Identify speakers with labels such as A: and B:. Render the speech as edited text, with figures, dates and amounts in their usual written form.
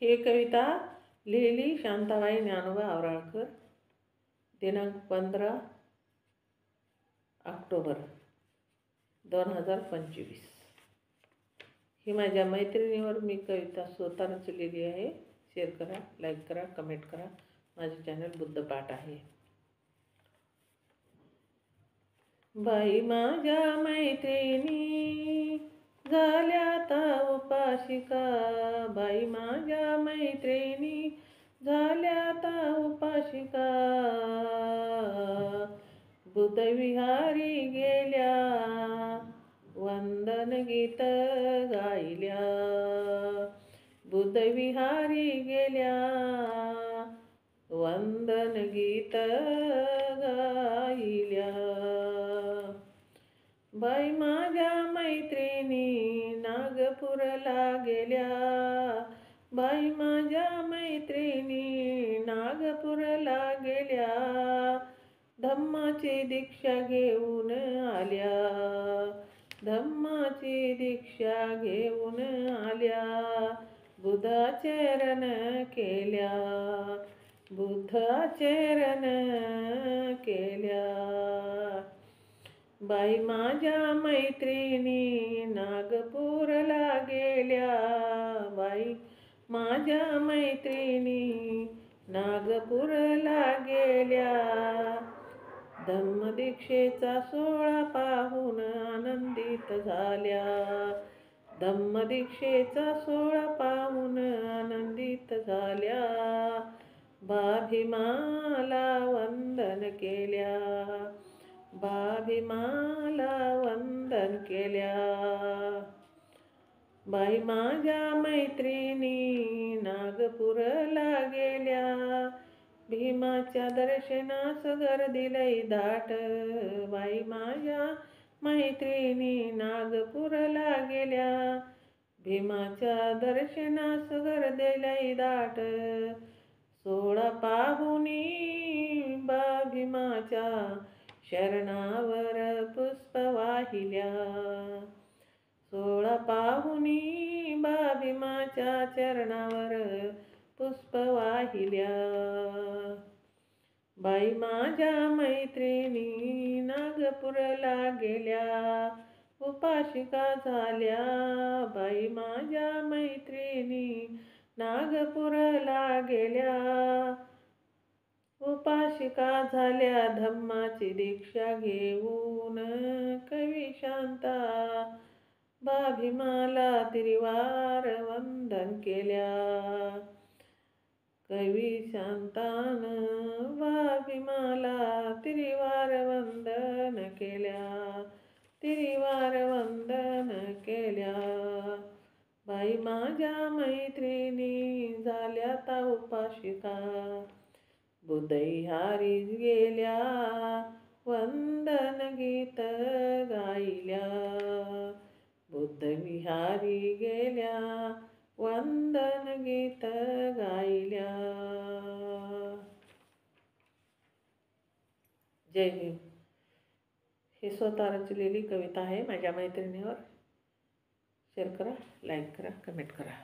A: ही कविता लिहिली शांताबाई ज्ञानोबा आवराळकर, दिनांक 15 ऑक्टोबर 2025. ही माझ्या मैत्रिणीवर मी कविता स्वतः रचलेली आहे. शेअर करा, लाईक करा, कमेंट करा. माझे चॅनल बुद्धपाठ आहे. बाई माझ्या मैत्रिणी झाल्या ता उपाशिका, बाई माझ्या मैत्रिणी झाल्या ता उपाशिका. बुधविहारी गेल्या वंदन गीत गायल्या, बुधविहारी गेल्या वंदन गीत गायल्या. बाई माझ्या मैत्रिणी नागपूरला गेल्या, बाई माझ्या मैत्रिणी नागपूरला गेल्या. धम्माची दीक्षा घेऊन आल्या, धम्माची दीक्षा घेऊन आल्या. बुधाचरण केल्या, बुधाचरण केल्या. बाई माझ्या मैत्रिणी नागपूरला गेल्या, बाई माझ्या मैत्रिणी नागपूरला गेल्या. धम्मदीक्षेचा सोहळा पाहून आनंदित झाल्या, धम्मदीक्षेचा सोहळा पाहून आनंदित झाल्या. भीमाला वंदन केल्या, भीमाला वंदन केल्या. बाई माझ्या मैत्रिणी नागपूरला गेल्या, भीमाच्या दर्शनास गर्दी लई दाट. बाई माझ्या मैत्रिणी नागपूरला गेल्या, भीमाच्या दर्शनास गर्दी लई दाट. सोहळा पाहुनी भीमाच्या शरणावर पुष्प वाहिल्या, सोहळा पाहुनी भीमाच्या चरणावर पुष्प वाहिल्या. बाई माझ्या मैत्रिणी नागपूरला गेल्या, उपाशिका झाल्या. बाई माझ्या मैत्रिणी नागपूरला गेल्या, उपाशिका झाल्या. धम्माची दीक्षा घेऊन कवी शांता भीमाला तिरिवार वंदन केल्या. कवी शांतान भीमाला तिरिवार वंदन केल्या, तिरिवार वंदन केल्या. बाई माझ्या मैत्रिणी झाल्या ता उपाशिका, बुधविहारी गेल्या वंदन गीत गायल्या, बुधविहारी गेल्या वंदन गीत गायल्या. जय भीम. हे स्वतः रचलेली कविता आहे माझ्या मैत्रिणीवर. शेअर करा, लाईक करा, कमेंट करा.